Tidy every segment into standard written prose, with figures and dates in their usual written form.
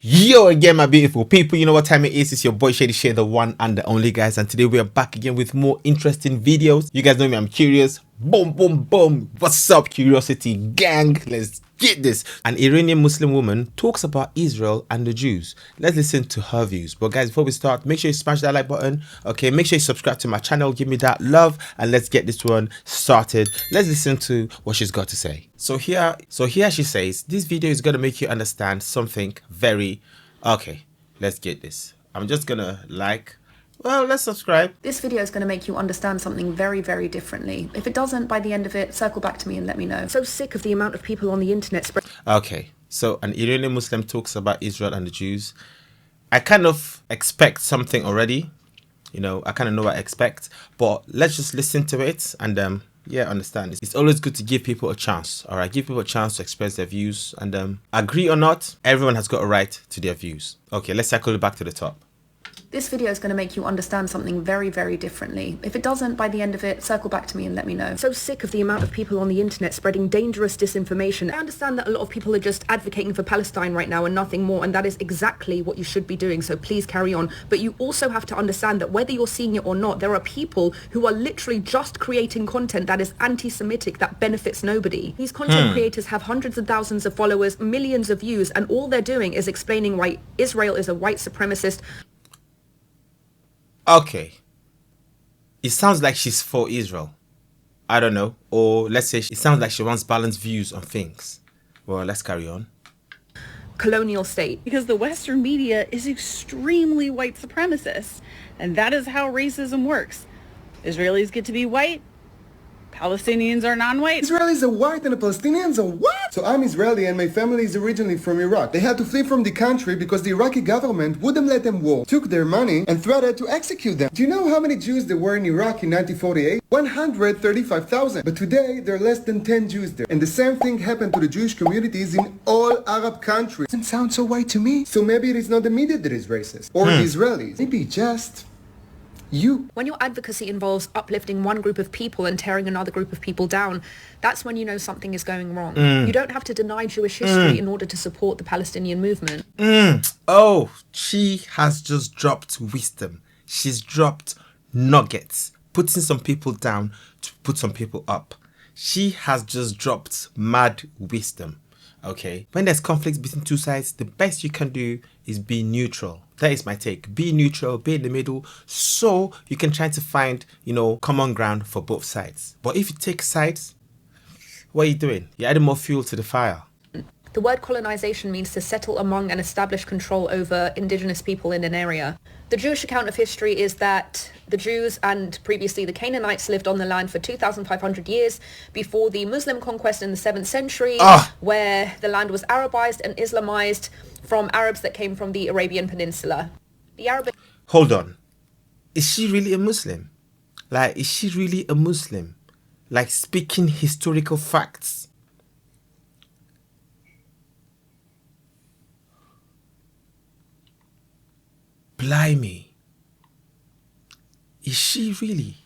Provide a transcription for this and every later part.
Yo again, my beautiful people, you know what time it is. It's your boy ShadyShae, the one and the only, guys, and today we are back again with more interesting videos. You guys know me, I'm curious. Boom boom boom, what's up, curiosity gang? Let's get this. An Iranian Muslim woman talks about Israel and the Jews. Let's listen to her views. But guys, before we start, make sure you smash that like button. Okay, make sure you subscribe to my channel, give me that love, and let's get this one started. Let's listen to what she's got to say. So here she says, this video is gonna make you understand something very... Okay, let's get this. I'm just gonna let's subscribe. This video is going to make you understand something very, very differently. If it doesn't, by the end of it, circle back to me and let me know. So sick of the amount of people on the internet Okay, so an Iranian Muslim talks about Israel and the Jews. I kind of expect something already. You know, I kind of know what I expect. But let's just listen to it and yeah, understand. It's always good to give people a chance. All right, give people a chance to express their views. And agree or not, everyone has got a right to their views. Okay, let's circle it back to the top. This video is going to make you understand something very, very differently. If it doesn't, by the end of it, circle back to me and let me know. So sick of the amount of people on the internet spreading dangerous disinformation. I understand that a lot of people are just advocating for Palestine right now and nothing more, and that is exactly what you should be doing, so please carry on. But you also have to understand that whether you're seeing it or not, there are people who are literally just creating content that is anti-Semitic, that benefits nobody. These content creators have hundreds of thousands of followers, millions of views, and all they're doing is explaining why Israel is a white supremacist. Okay, it sounds like she's for Israel. I don't know. Or let's say it sounds like she wants balanced views on things. Well, let's carry on. Colonial state. Because the Western media is extremely white supremacist. And that is how racism works. Israelis get to be white. Palestinians are non-white. Israelis are white and the Palestinians are what? So I'm Israeli and my family is originally from Iraq. They had to flee from the country because the Iraqi government wouldn't let them walk, took their money and threatened to execute them. Do you know how many Jews there were in Iraq in 1948? 135,000. But today there are less than 10 Jews there. And the same thing happened to the Jewish communities in all Arab countries. Doesn't sound so white to me. So maybe it is not the media that is racist. Or the Israelis. Maybe just... you. When your advocacy involves uplifting one group of people and tearing another group of people down, that's when you know something is going wrong. You don't have to deny Jewish history in order to support the Palestinian movement. Oh, she has just dropped wisdom. She's dropped nuggets, putting some people down to put some people up. She has just dropped mad wisdom. Okay, when there's conflict between two sides, the best you can do is be neutral. That is my take. Be neutral, be in the middle, so you can try to find, you know, common ground for both sides. But if you take sides, what are you doing? You're adding more fuel to the fire. The word colonization means to settle among and establish control over indigenous people in an area. The Jewish account of history is that the Jews and previously the Canaanites lived on the land for 2,500 years before the Muslim conquest in the 7th century, where the land was Arabized and Islamized from Arabs that came from the Arabian Peninsula. The Arabic... Hold on. Is she really a Muslim? Like, is she really a Muslim? Like, speaking historical facts. Blimey. Is she really?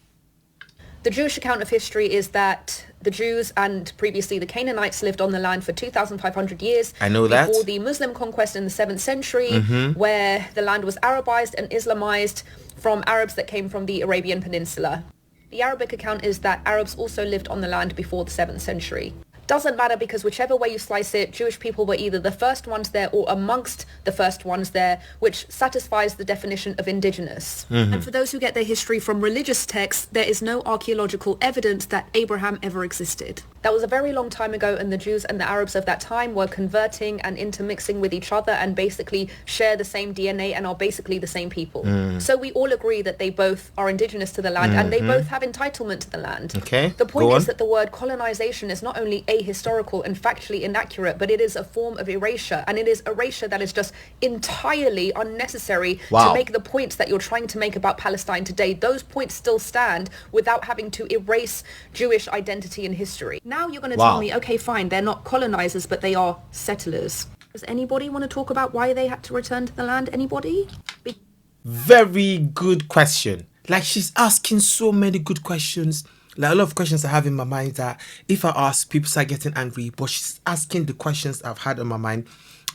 The Jewish account of history is that the Jews and previously the Canaanites lived on the land for 2,500 years. I know that. Before the Muslim conquest in the 7th century, where the land was Arabized and Islamized from Arabs that came from the Arabian Peninsula. The Arabic account is that Arabs also lived on the land before the 7th century. Doesn't matter, because whichever way you slice it, Jewish people were either the first ones there or amongst the first ones there, which satisfies the definition of indigenous. And for those who get their history from religious texts, there is no archaeological evidence that Abraham ever existed. That was a very long time ago, and the Jews and the Arabs of that time were converting and intermixing with each other and basically share the same DNA and are basically the same people. So we all agree that they both are indigenous to the land and they both have entitlement to the land. Okay, the point is that the word colonization is not only ahistorical and factually inaccurate, but it is a form of erasure, and it is erasure that is just entirely unnecessary to make the points that you're trying to make about Palestine today. Those points still stand without having to erase Jewish identity and history. Now you're going to tell me, okay, fine, they're not colonizers, but they are settlers. Does anybody want to talk about why they had to return to the land? Anybody? Very good question. Like, she's asking so many good questions. Like, a lot of questions I have in my mind that if I ask, people start getting angry. But she's asking the questions I've had in my mind.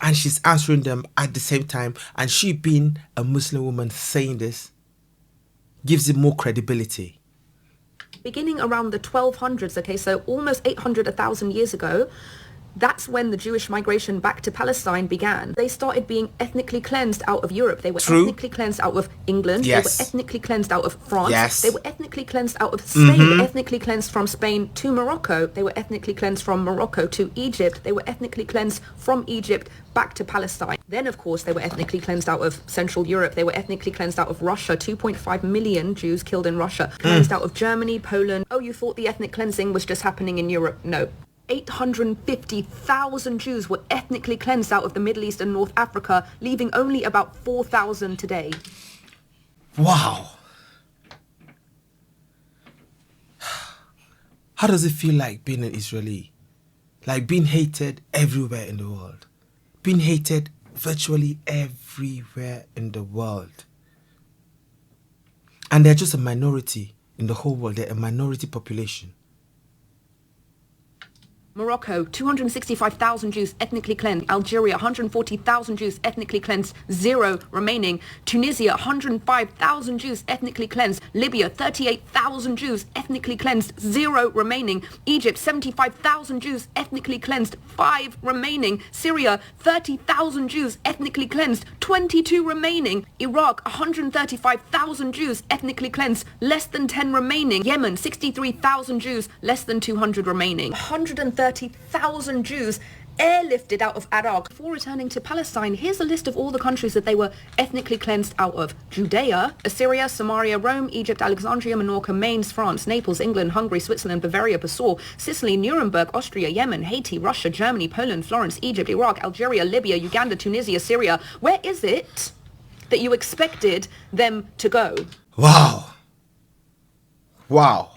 And she's answering them at the same time. And she being a Muslim woman saying this gives it more credibility. Beginning around the 1200s, okay, so almost 800, 1,000 years ago, that's when the Jewish migration back to Palestine began. They started being ethnically cleansed out of Europe. They were ethnically cleansed out of England. Yes. They were ethnically cleansed out of France. Yes. They were ethnically cleansed out of Spain. They were ethnically cleansed from Spain to Morocco. They were ethnically cleansed from Morocco to Egypt. They were ethnically cleansed from Egypt back to Palestine. Then, of course, they were ethnically cleansed out of Central Europe. They were ethnically cleansed out of Russia. 2.5 million Jews killed in Russia. Cleansed out of Germany, Poland. Oh, you thought the ethnic cleansing was just happening in Europe? No. 850,000 Jews were ethnically cleansed out of the Middle East and North Africa, leaving only about 4,000 today. Wow. How does it feel like being an Israeli? Like being hated everywhere in the world. Being hated virtually everywhere in the world. And they're just a minority in the whole world. They're a minority population. Morocco, 265,000 Jews ethnically cleansed. Algeria, 140,000 Jews ethnically cleansed, 0 remaining. Tunisia, 105,000 Jews ethnically cleansed. Libya, 38,000 Jews ethnically cleansed, 0 remaining. Egypt, 75,000 Jews ethnically cleansed, 5 remaining. Syria, 30,000 Jews ethnically cleansed, 22 remaining. Iraq, 135,000 Jews ethnically cleansed, less than 10 remaining. Yemen, 63,000 Jews, less than 200 remaining. 130,000 Jews airlifted out of Iraq before returning to Palestine. Here's a list of all the countries that they were ethnically cleansed out of. Judea, Assyria, Samaria, Rome, Egypt, Alexandria, Minorca, Mainz, France, Naples, England, Hungary, Switzerland, Bavaria, Basel, Sicily, Nuremberg, Austria, Yemen, Haiti, Russia, Germany, Poland, Florence, Egypt, Iraq, Algeria, Libya, Uganda, Tunisia, Syria. Where is it that you expected them to go? Wow. Wow.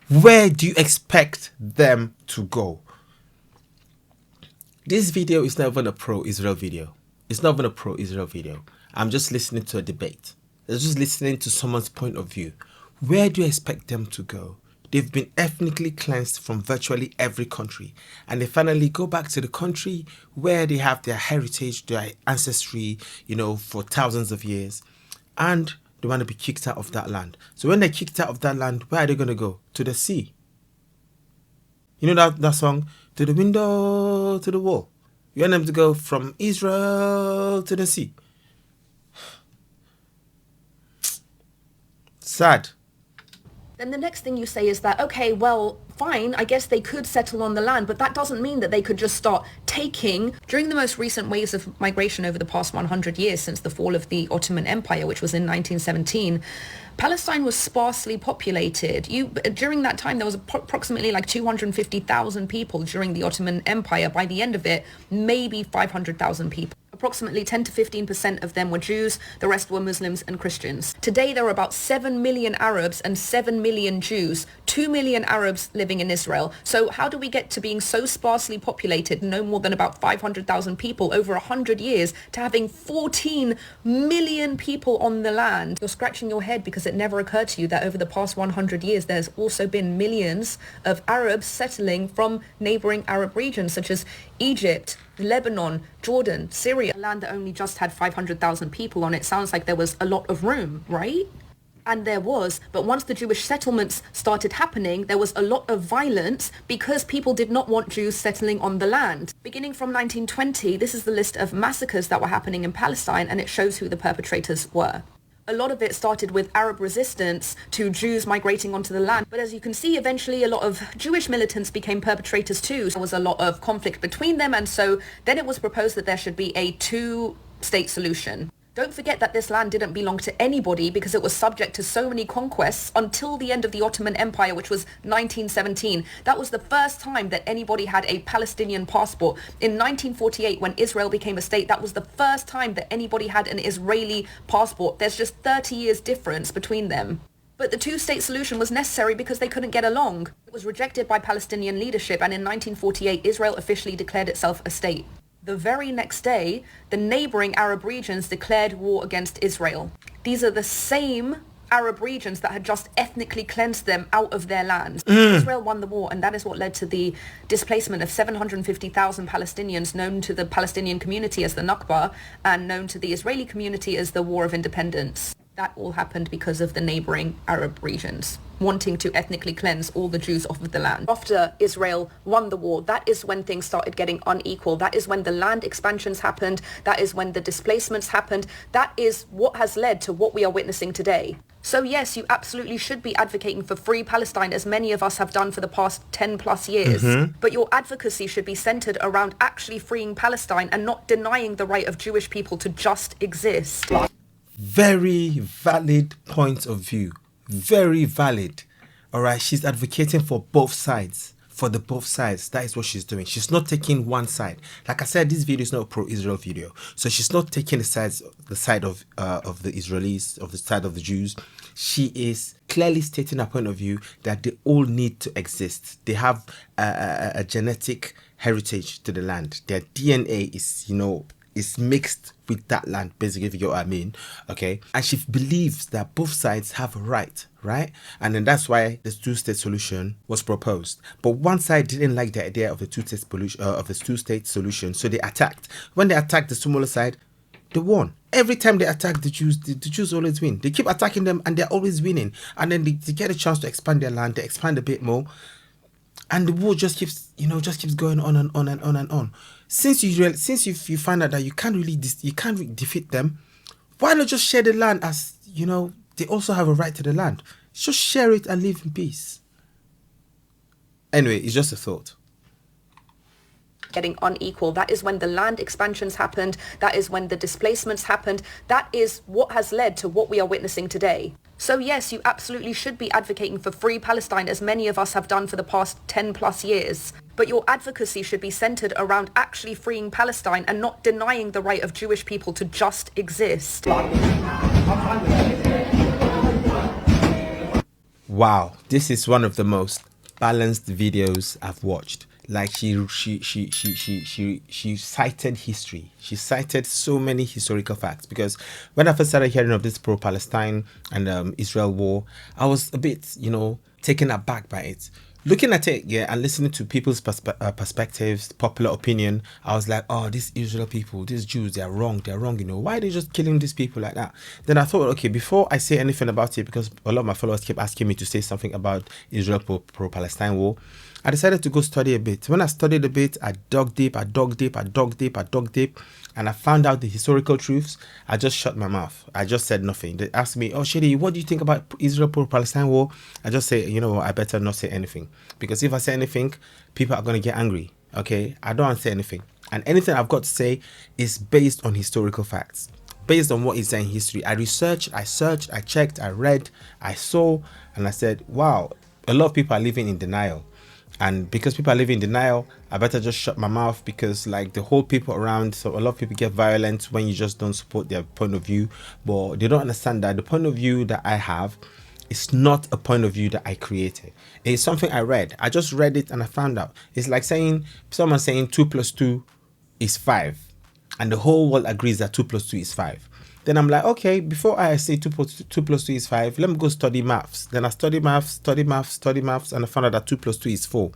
Where do you expect them to go? This video is not even a pro-Israel video. It's not even a pro-Israel video. I'm just listening to a debate. I'm just listening to someone's point of view. Where do you expect them to go? They've been ethnically cleansed from virtually every country. And they finally go back to the country where they have their heritage, their ancestry, for thousands of years. And they want to be kicked out of that land. So when they're kicked out of that land, where are they going to go? To the sea. You know that song? To the window, to the wall. You want them to go from Israel to the sea. Sad. Then the next thing you say is that, okay, well, fine, I guess they could settle on the land, but that doesn't mean that they could just start taking. During the most recent waves of migration over the past 100 years since the fall of the Ottoman Empire, which was in 1917, Palestine was sparsely populated. During that time, there was approximately like 250,000 people during the Ottoman Empire. By the end of it, maybe 500,000 people. Approximately 10 to 15% of them were Jews, the rest were Muslims and Christians. Today there are about 7 million Arabs and 7 million Jews, 2 million Arabs living in Israel. So how do we get to being so sparsely populated, no more than about 500,000 people over 100 years, to having 14 million people on the land? You're scratching your head because it never occurred to you that over the past 100 years there's also been millions of Arabs settling from neighboring Arab regions such as Egypt, Lebanon, Jordan, Syria. A land that only just had 500,000 people on it sounds like there was a lot of room, right? And there was, but once the Jewish settlements started happening, there was a lot of violence because people did not want Jews settling on the land. Beginning from 1920, this is the list of massacres that were happening in Palestine, and it shows who the perpetrators were. A lot of it started with Arab resistance to Jews migrating onto the land. But as you can see, eventually a lot of Jewish militants became perpetrators too. There was a lot of conflict between them, and so then it was proposed that there should be a two-state solution. Don't forget that this land didn't belong to anybody because it was subject to so many conquests until the end of the Ottoman Empire, which was 1917. That was the first time that anybody had a Palestinian passport. In 1948, when Israel became a state, that was the first time that anybody had an Israeli passport. There's just 30 years difference between them. But the two-state solution was necessary because they couldn't get along. It was rejected by Palestinian leadership, and in 1948, Israel officially declared itself a state. The very next day, the neighboring Arab regions declared war against Israel. These are the same Arab regions that had just ethnically cleansed them out of their land. Israel won the war, and that is what led to the displacement of 750,000 Palestinians, known to the Palestinian community as the Nakba and known to the Israeli community as the War of Independence. That all happened because of the neighboring Arab regions wanting to ethnically cleanse all the Jews off of the land. After Israel won the war, that is when things started getting unequal. That is when the land expansions happened. That is when the displacements happened. That is what has led to what we are witnessing today. So yes, you absolutely should be advocating for free Palestine, as many of us have done for the past 10 plus years. But your advocacy should be centered around actually freeing Palestine and not denying the right of Jewish people to just exist. Very valid point of view. Very valid. All right, she's advocating for both sides. For the both sides. That is what she's doing. She's not taking one side. Like I said, this video is not a pro-Israel video. So she's not taking the side of the Israelis, of the side of the Jews. She is clearly stating her point of view that they all need to exist. They have a genetic heritage to the land. Their DNA is, is mixed with that land, basically, if you get what I mean. Okay, and she believes that both sides have a right, and then that's why the two-state solution was proposed. But one side didn't like the idea of the two-state solution, so they attacked. When they attacked the smaller side, they won. Every time they attack the Jews always win. They keep attacking them and they're always winning, and then they get a chance to expand their land. They expand a bit more, and the war just keeps going on and on and on and on. Since you find out that you can't really defeat them, why not just share the land, as they also have a right to the land? Just share it and live in peace. Anyway, it's just a thought. Getting unequal. That is when the land expansions happened. That is when the displacements happened. That is what has led to what we are witnessing today. So yes, you absolutely should be advocating for free Palestine, as many of us have done for the past 10 plus years. But your advocacy should be centered around actually freeing Palestine and not denying the right of Jewish people to just exist. Wow, this is one of the most balanced videos I've watched. Like she cited history. She cited so many historical facts, because when I first started hearing of this pro-Palestine and Israel war, I was a bit, taken aback by it. Looking at it, and listening to people's perspectives, popular opinion, I was like, oh, these Israel people, these Jews, they're wrong, why are they just killing these people like that? Then I thought, okay, before I say anything about it, because a lot of my followers kept asking me to say something about Israel pro-Palestine war, I decided to go study a bit. When I studied a bit, I dug deep, and I found out the historical truths. I just shut my mouth. I just said nothing. They asked me, oh, Shady, what do you think about Israel pro-Palestine war? I just say, I better not say anything. Because if I say anything, people are going to get angry. Okay? I don't want to say anything. And anything I've got to say is based on historical facts. Based on what is there in history. I researched, I searched, I checked, I read, I saw, and I said, wow, a lot of people are living in denial. And because people are living in denial, I better just shut my mouth, because like the whole people around, so a lot of people get violent when you just don't support their point of view. But they don't understand that the point of view that I have is not a point of view that I created. It's something I read. I just read it and I found out. It's like someone saying 2 plus 2 is 5. And the whole world agrees that 2 plus 2 is 5. Then I'm like, okay, before I say 2 plus 2 is 5, let me go study maths. Then I study maths, and I found out that 2 plus 2 is 4.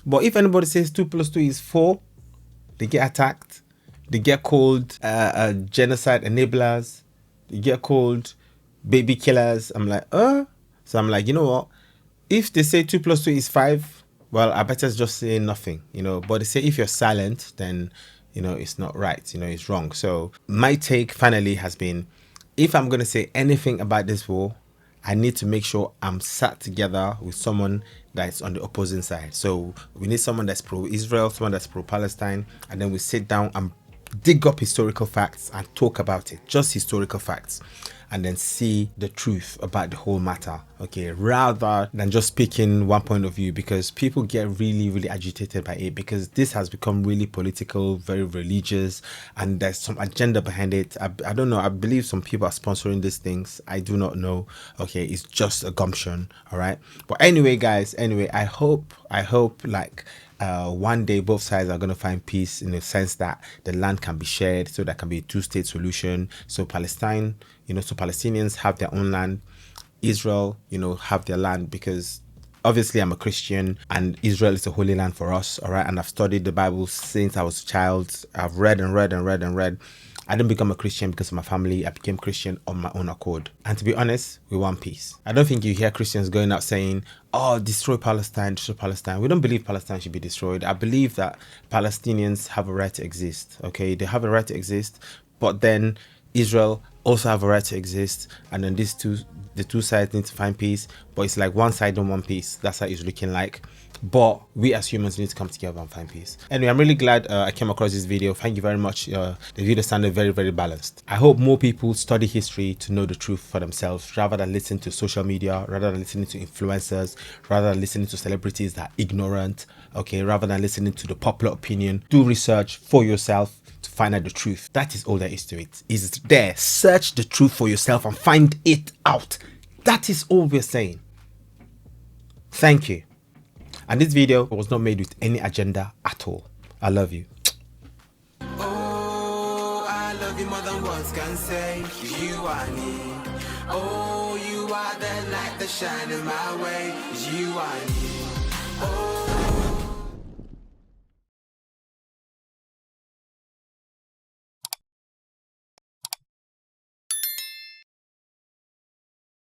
But if anybody says 2 plus 2 is 4, they get attacked. They get called genocide enablers. They get called baby killers. I'm like, So I'm like, you know what? If they say 2 plus 2 is 5, well, I better just say nothing, But they say if you're silent, then it's not right, it's wrong. So my take finally has been, if I'm going to say anything about this war, I need to make sure I'm sat together with someone that's on the opposing side. So we need someone that's pro-Israel, someone that's pro-Palestine, and then we sit down and dig up historical facts and talk about it, just historical facts, and then see the truth about the whole matter, okay, rather than just picking one point of view, because people get really, really agitated by it, because this has become really political, very religious, and there's some agenda behind it. I don't know, I believe some people are sponsoring these things. I do not know, okay, it's just a gumption, all right? But anyway, guys, I hope like one day both sides are going to find peace, in the sense that the land can be shared, so that can be a two-state solution. So Palestine, so Palestinians have their own land. Israel, you know, have their land, because obviously I'm a Christian and Israel is a holy land for us, all right? And I've studied the Bible since I was a child. I've read and read and read and read. I didn't become a Christian because of my family. I became Christian on my own accord. And to be honest, we want peace. I don't think you hear Christians going out saying, oh, destroy Palestine, destroy Palestine. We don't believe Palestine should be destroyed. I believe that Palestinians have a right to exist, okay? They have a right to exist, but then Israel also have a right to exist, and then the two sides need to find peace, but it's like one side don't want peace. That's how it's looking like. But we as humans need to come together and find peace. Anyway, I'm really glad I came across this video. Thank you very much. The video sounded very, very balanced. I hope more people study history to know the truth for themselves, rather than listen to social media, rather than listening to influencers, rather than listening to celebrities that are ignorant, okay, rather than listening to the popular opinion. Do research for yourself to find out the truth. That is all there is to it. Is there. Search the truth for yourself and find it out. That is all we're saying. Thank you. And this video was not made with any agenda at all. I love you. Oh, I love you more than words can say. You are me. Oh, you are the light that shines in my way. You are me. Oh.